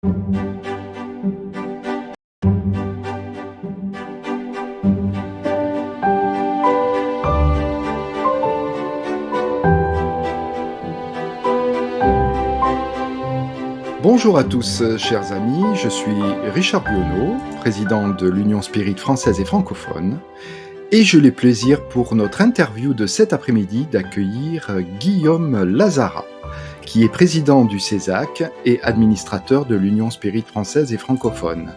Bonjour à tous, chers amis, je suis Richard Buonneau, président de l'Union Spirit française et francophone, et j'ai le plaisir pour notre interview de cet après-midi d'accueillir Guillaume Lazara, qui est président du CESAC et administrateur de l'Union Spirit française et francophone.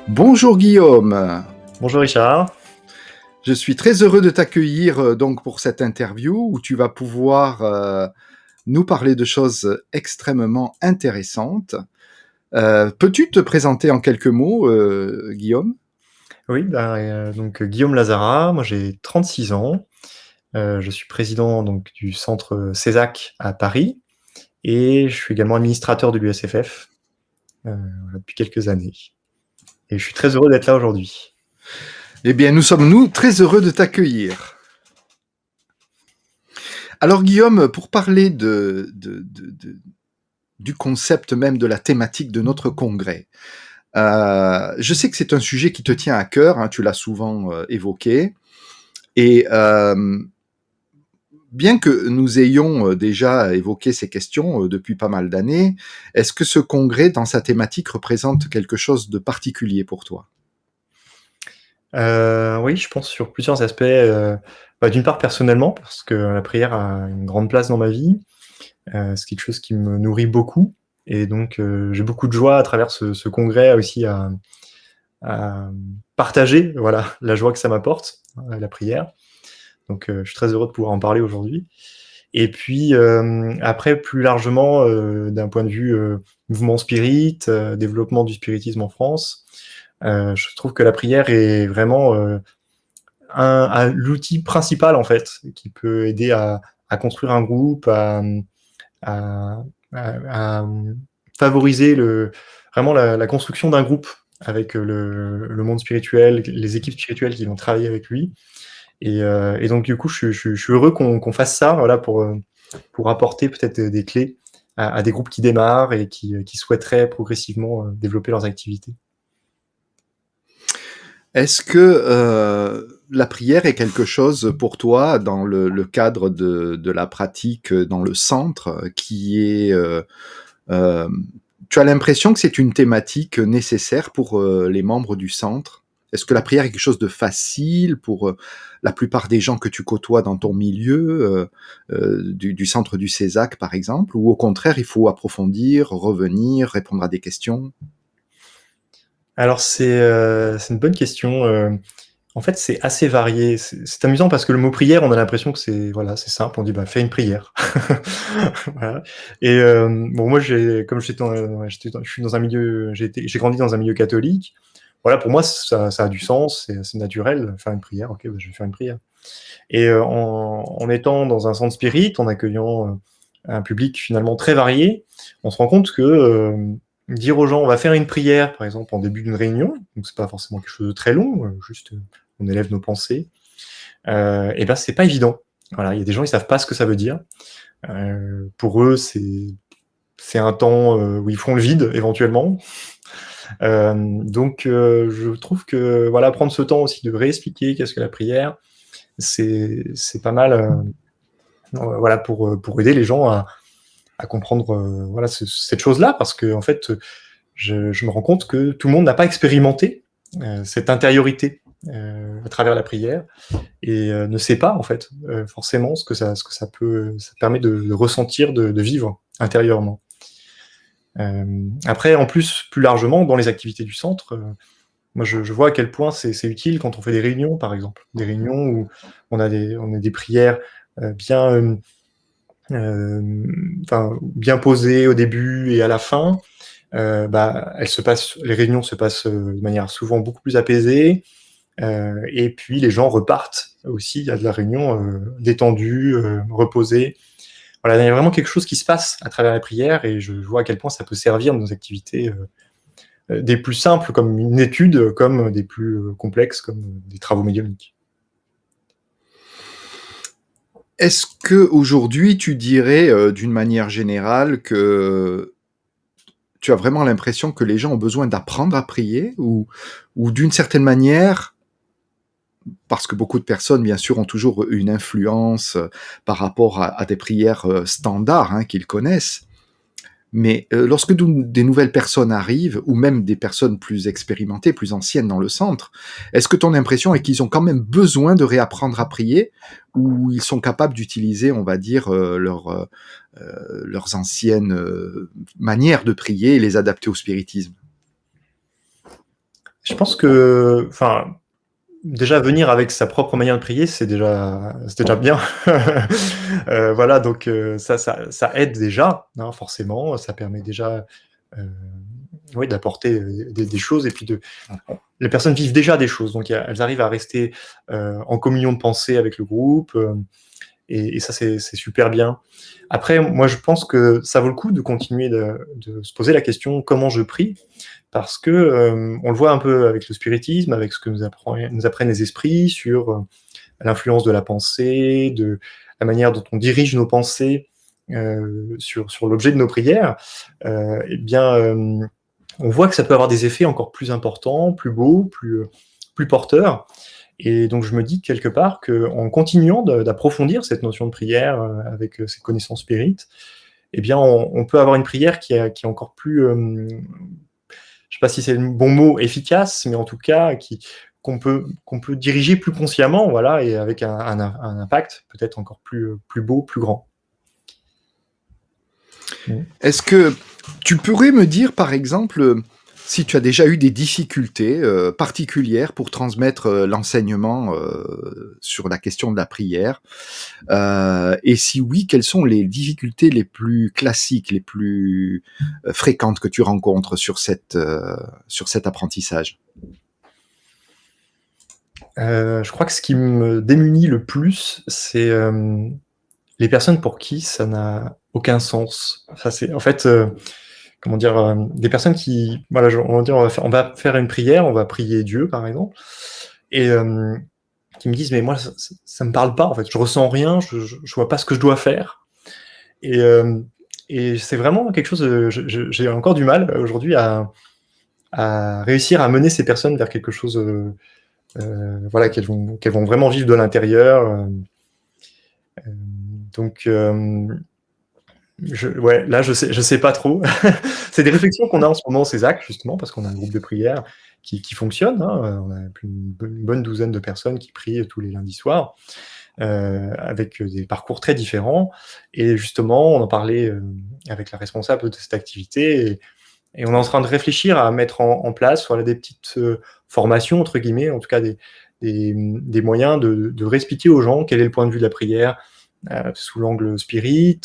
Bonjour Guillaume. Bonjour Richard. Je suis très heureux de t'accueillir donc pour cette interview où tu vas pouvoir nous parler de choses extrêmement intéressantes. Peux-tu te présenter en quelques mots, Guillaume ? Oui, donc Guillaume Lazara, moi j'ai 36 ans, je suis président donc, du centre CESAC à Paris et je suis également administrateur de l'USFF depuis quelques années. Et je suis très heureux d'être là aujourd'hui. Eh bien, nous sommes, très heureux de t'accueillir. Alors, Guillaume, pour parler du concept même de la thématique de notre congrès, je sais que c'est un sujet qui te tient à cœur, hein, tu l'as souvent évoqué, et bien que nous ayons déjà évoqué ces questions depuis pas mal d'années, est-ce que ce congrès, dans sa thématique, représente quelque chose de particulier pour toi ? Oui, je pense sur plusieurs aspects. D'une part, personnellement, parce que la prière a une grande place dans ma vie. C'est quelque chose qui me nourrit beaucoup. Et donc, j'ai beaucoup de joie à travers ce congrès aussi à partager la joie que ça m'apporte, la prière. Donc, je suis très heureux de pouvoir en parler aujourd'hui. Et puis, après, plus largement, d'un point de vue mouvement spirit, développement du spiritisme en France, je trouve que la prière est vraiment l'outil principal, en fait, qui peut aider à construire un groupe, à favoriser vraiment la construction d'un groupe avec le monde spirituel, les équipes spirituelles qui vont travailler avec lui. Et donc, du coup, je suis heureux qu'on fasse ça pour apporter peut-être des clés à des groupes qui démarrent et qui souhaiteraient progressivement développer leurs activités. Est-ce que la prière est quelque chose pour toi dans le cadre de la pratique dans le centre qui est... tu as l'impression que c'est une thématique nécessaire pour les membres du centre ? Est-ce que la prière est quelque chose de facile pour la plupart des gens que tu côtoies dans ton milieu, du centre du CESAC par exemple, ou au contraire il faut approfondir, revenir, répondre à des questions ? Alors, c'est une bonne question. En fait, c'est assez varié. C'est amusant parce que le mot prière, on a l'impression que c'est simple. On dit fais une prière. Voilà. Et bon, moi, comme je suis dans un milieu, j'ai grandi dans un milieu catholique. Voilà, pour moi, ça a du sens, c'est naturel. Faire une prière, ok, je vais faire une prière. Et en étant dans un centre spirit, en accueillant un public finalement très varié, on se rend compte que dire aux gens on va faire une prière, par exemple en début d'une réunion, donc c'est pas forcément quelque chose de très long, juste on élève nos pensées, et c'est pas évident. Voilà, il y a des gens ils savent pas ce que ça veut dire. Pour eux c'est un temps où ils font le vide éventuellement. Donc je trouve que prendre ce temps aussi de réexpliquer qu'est-ce que la prière, c'est pas mal pour aider les gens à comprendre cette chose-là, parce que en fait je me rends compte que tout le monde n'a pas expérimenté cette intériorité à travers la prière et ne sait pas en fait forcément ce que ça permet de ressentir, de vivre intérieurement. Après, en plus, plus largement, dans les activités du centre, moi je vois à quel point c'est utile quand on fait des réunions, par exemple. Des réunions où on a des prières bien posées au début et à la fin. Les réunions se passent de manière souvent beaucoup plus apaisée. Et puis les gens repartent aussi à de la réunion détendus, reposés. Voilà, il y a vraiment quelque chose qui se passe à travers la prière et je vois à quel point ça peut servir nos activités des plus simples comme une étude, comme des plus complexes comme des travaux médiumniques. Est-ce qu'aujourd'hui tu dirais d'une manière générale que tu as vraiment l'impression que les gens ont besoin d'apprendre à prier ou d'une certaine manière, parce que beaucoup de personnes, bien sûr, ont toujours une influence par rapport à des prières standards hein, qu'ils connaissent. Mais lorsque des nouvelles personnes arrivent, ou même des personnes plus expérimentées, plus anciennes dans le centre, est-ce que ton impression est qu'ils ont quand même besoin de réapprendre à prier, ou ils sont capables d'utiliser, on va dire, leurs anciennes manières de prier et les adapter au spiritisme? Je pense que, enfin, déjà venir avec sa propre manière de prier, c'est déjà bien. Voilà, donc ça aide déjà, hein, forcément. Ça permet déjà, heu, oui, d'apporter, des choses et puis les personnes vivent déjà des choses, donc elles arrivent à rester, en communion de pensée avec le groupe, et ça, c'est super bien. Après, moi, je pense que ça vaut le coup de continuer de se poser la question: «Comment je prie?» Parce que, on le voit un peu avec le spiritisme, avec ce que nous apprennent les esprits sur, l'influence de la pensée, de la manière dont on dirige nos pensées, sur l'objet de nos prières, et bien, on voit que ça peut avoir des effets encore plus importants, plus beaux, plus porteurs. Et donc je me dis quelque part qu'en continuant d'approfondir cette notion de prière, avec, ces connaissances spirites, eh bien on peut avoir une prière qui est encore plus, je sais pas si c'est le bon mot, efficace, mais en tout cas qu'on peut diriger plus consciemment, voilà, et avec un impact peut-être encore plus beau, plus grand. Mmh. Est-ce que tu pourrais me dire, par exemple, si tu as déjà eu des difficultés particulières pour transmettre l'enseignement sur la question de la prière, et si oui, quelles sont les difficultés les plus classiques, les plus fréquentes que tu rencontres sur cet apprentissage? Je crois que ce qui me démunit le plus, c'est, les personnes pour qui ça n'a aucun sens. Ça c'est en fait, comment dire? Des personnes qui voilà, on va dire, on va faire une prière, on va prier Dieu, par exemple, et qui me disent: «Mais moi ça me parle pas en fait, je ressens rien, je vois pas ce que je dois faire». Et c'est vraiment quelque chose, j'ai encore du mal aujourd'hui à réussir à mener ces personnes vers quelque chose, voilà, qu'elles vont vraiment vivre de l'intérieur, donc ouais, là, je sais pas trop. C'est des réflexions qu'on a en ce moment au CESAC, justement, parce qu'on a un groupe de prière qui fonctionne, hein, on a plus une bonne douzaine de personnes qui prient tous les lundis soirs, avec, des parcours très différents, et justement, on en parlait, avec la responsable de cette activité, et on est en train de réfléchir à mettre en place, voilà, des petites, «formations» entre guillemets, en tout cas des moyens de réexpliquer aux gens quel est le point de vue de la prière, sous l'angle spirit,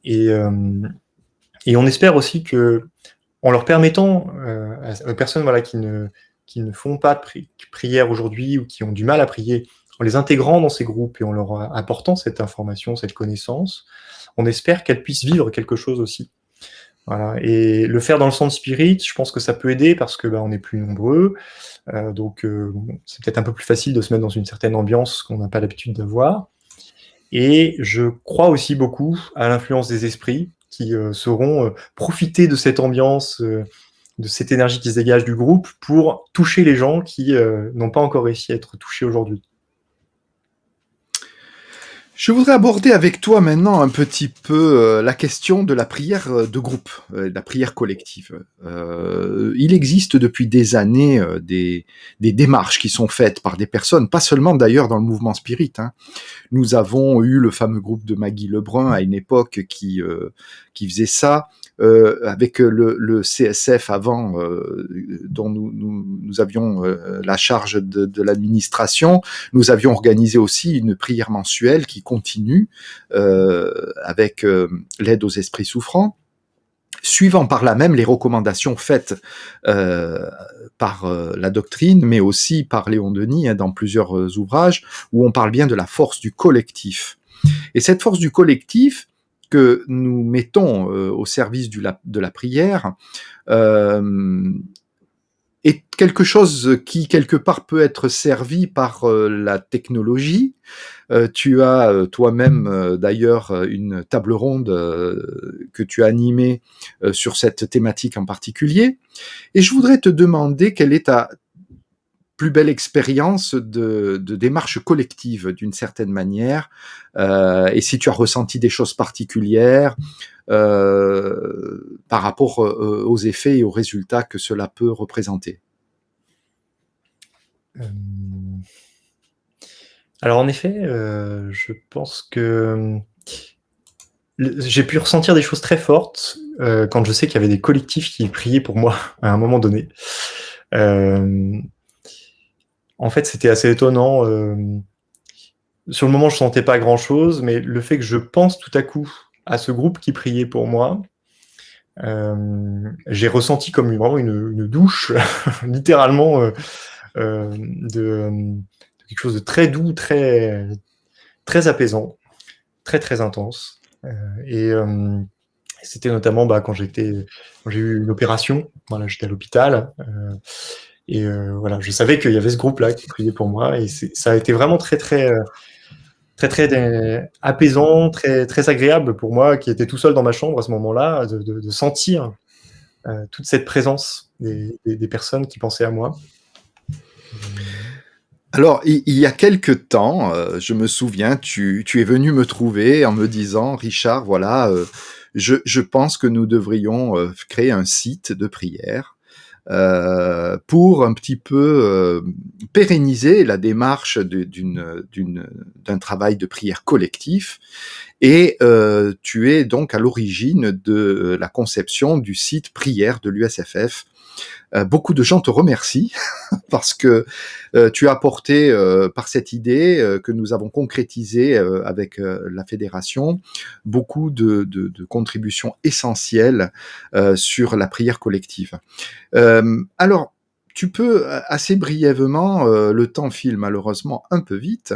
et on espère aussi qu'en leur permettant, aux personnes, voilà, qui ne font pas de prière aujourd'hui ou qui ont du mal à prier, en les intégrant dans ces groupes et en leur apportant cette information, cette connaissance, on espère qu'elles puissent vivre quelque chose aussi. Voilà, et le faire dans le centre spirit, je pense que ça peut aider parce que, bah, on est plus nombreux, donc bon, c'est peut-être un peu plus facile de se mettre dans une certaine ambiance qu'on n'a pas l'habitude d'avoir, et je crois aussi beaucoup à l'influence des esprits qui, sauront, profiter de cette ambiance, de cette énergie qui se dégage du groupe pour toucher les gens qui, n'ont pas encore réussi à être touchés aujourd'hui. Je voudrais aborder avec toi maintenant un petit peu la question de la prière de groupe, de la prière collective. Il existe depuis des années des démarches qui sont faites par des personnes, pas seulement d'ailleurs dans le mouvement spirit, hein. Nous avons eu le fameux groupe de Maggie Lebrun à une époque qui faisait ça. Avec le CSF avant, dont nous avions la charge de l'administration, nous avions organisé aussi une prière mensuelle qui continue avec l'aide aux esprits souffrants, suivant par là même les recommandations faites par la doctrine, mais aussi par Léon Denis hein, dans plusieurs ouvrages, où on parle bien de la force du collectif. Et cette force du collectif que nous mettons au service de la prière, est quelque chose qui, quelque part, peut être servi par la technologie. Tu as toi-même, d'ailleurs, une table ronde que tu as animée sur cette thématique en particulier. Et je voudrais te demander quelle est ta plus belle expérience de démarche collective, d'une certaine manière, et si tu as ressenti des choses particulières par rapport aux effets et aux résultats que cela peut représenter. Hem, alors en effet, je pense que, j'ai pu ressentir des choses très fortes, quand je sais qu'il y avait des collectifs qui priaient pour moi à un moment donné. Hem, En fait, c'était assez étonnant, sur le moment, je sentais pas grand-chose, mais le fait que je pense tout à coup à ce groupe qui priait pour moi, j'ai ressenti comme vraiment une douche littéralement, de quelque chose de très doux, très apaisant, très intense. Et c'était notamment, bah, quand j'ai eu une opération, voilà, j'étais à l'hôpital, et voilà, je savais qu'il y avait ce groupe-là qui priait pour moi et ça a été vraiment très apaisant, très agréable pour moi qui était tout seul dans ma chambre à ce moment-là, de sentir, toute cette présence des personnes qui pensaient à moi. Mmh. Alors, il y a quelque temps, je me souviens, tu es venu me trouver en me disant: «Richard, voilà, je pense que nous devrions, créer un site de prière, pour un petit peu, pérenniser la démarche d'un travail de prière collectif». Et tu es donc à l'origine de la conception du site prière de l'USFF. Beaucoup de gens te remercient parce que tu as apporté, par cette idée que nous avons concrétisée avec la fédération, beaucoup de contributions essentielles sur la prière collective. Alors, tu peux assez brièvement, le temps file malheureusement un peu vite,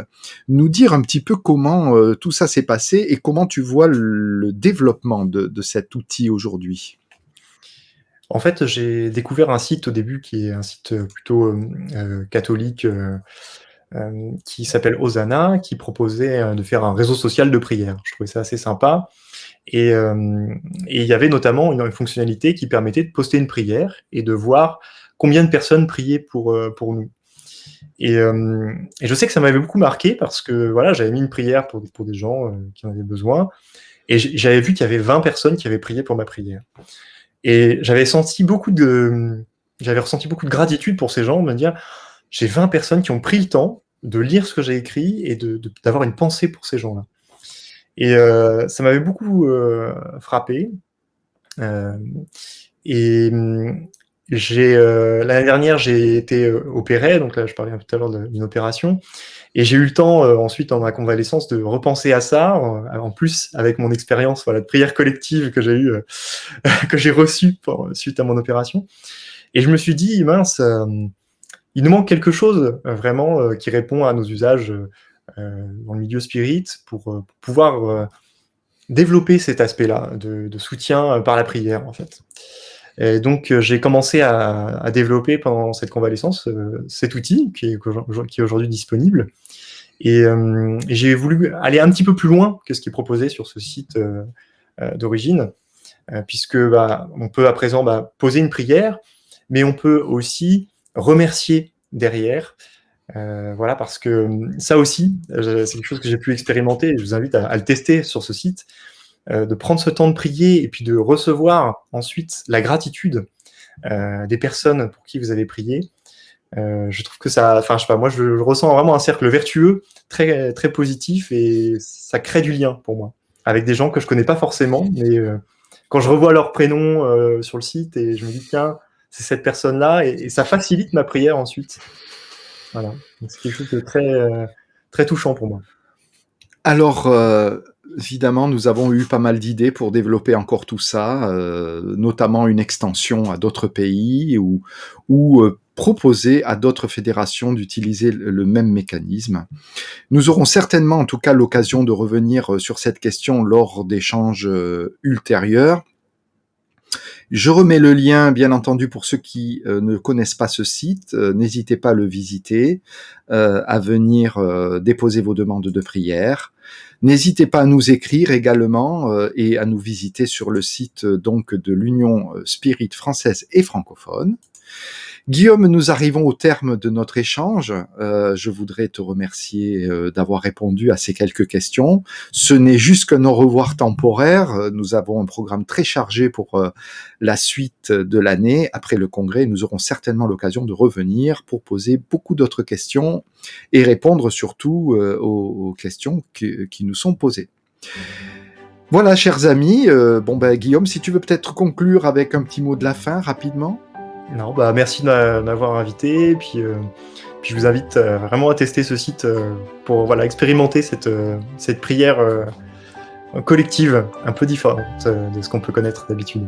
nous dire un petit peu comment tout ça s'est passé et comment tu vois le développement de cet outil aujourd'hui? En fait, j'ai découvert un site au début qui est un site, plutôt, catholique, qui s'appelle Hosanna, qui proposait, de faire un réseau social de prière. Je trouvais ça assez sympa et il y avait notamment une fonctionnalité qui permettait de poster une prière et de voir combien de personnes priaient pour nous et je sais que ça m'avait beaucoup marqué parce que, voilà, j'avais mis une prière pour des gens, qui en avaient besoin et j'avais vu qu'il y avait 20 personnes qui avaient prié pour ma prière. Et j'avais ressenti beaucoup de gratitude pour ces gens, de me dire: «J'ai 20 personnes qui ont pris le temps de lire ce que j'ai écrit et d'avoir une pensée pour ces gens-là» et ça m'avait beaucoup, frappé, hem et l'année dernière, j'ai été, opéré, donc là, je parlais tout à l'heure d'une opération et j'ai eu le temps, ensuite dans ma convalescence de repenser à ça, en plus avec mon expérience, voilà, de prière collective que j'ai eue, que j'ai reçue suite à mon opération et je me suis dit: «Mince, il nous manque quelque chose, vraiment, qui répond à nos usages, dans le milieu spirit pour pouvoir, développer cet aspect-là de soutien, par la prière, en fait». Et donc, j'ai commencé à développer pendant cette convalescence, cet outil qui est aujourd'hui disponible et j'ai voulu aller un petit peu plus loin que ce qui est proposé sur ce site, d'origine, puisque, bah, on peut à présent, bah, poser une prière, mais on peut aussi remercier derrière. Voilà, parce que, ça aussi, c'est quelque chose que j'ai pu expérimenter et je vous invite à le tester sur ce site, de prendre ce temps de prier et puis de recevoir ensuite la gratitude, des personnes pour qui vous avez prié. Je trouve que ça enfin, je sais pas, moi je ressens vraiment un cercle vertueux très positif et ça crée du lien pour moi, avec des gens que je connais pas forcément, mais quand je revois leur prénom, sur le site et je me dis: «Tiens, c'est cette personne-là» et ça facilite ma prière ensuite. Voilà, donc c'est quelque chose de très touchant pour moi. Alors, évidemment, nous avons eu pas mal d'idées pour développer encore tout ça, notamment une extension à d'autres pays ou proposer à d'autres fédérations d'utiliser le même mécanisme. Nous aurons certainement, en tout cas, l'occasion de revenir sur cette question lors d'échanges ultérieurs. Je remets le lien, bien entendu, pour ceux qui ne connaissent pas ce site. N'hésitez pas à le visiter, à venir déposer vos demandes de prière. N'hésitez pas à nous écrire également et à nous visiter sur le site donc de l'Union Spirit française et francophone. Guillaume, nous arrivons au terme de notre échange. Je voudrais te remercier d'avoir répondu à ces quelques questions. Ce n'est juste qu'un au revoir temporaire. Nous avons un programme très chargé pour la suite de l'année. Après le congrès, nous aurons certainement l'occasion de revenir pour poser beaucoup d'autres questions et répondre surtout aux questions qui nous sont posées. Voilà, chers amis. Guillaume, si tu veux peut-être conclure avec un petit mot de la fin rapidement. Non, merci de m'avoir invité. Puis je vous invite vraiment à tester ce site pour expérimenter cette prière collective un peu différente de ce qu'on peut connaître d'habitude.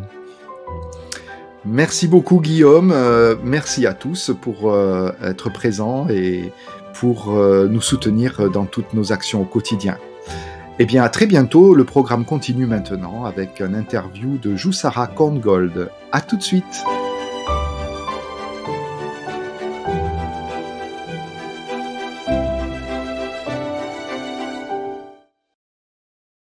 Merci beaucoup Guillaume, merci à tous pour être présents et pour nous soutenir dans toutes nos actions au quotidien. Eh bien, à très bientôt, le programme continue maintenant avec une interview de Joussara Korngold. À tout de suite.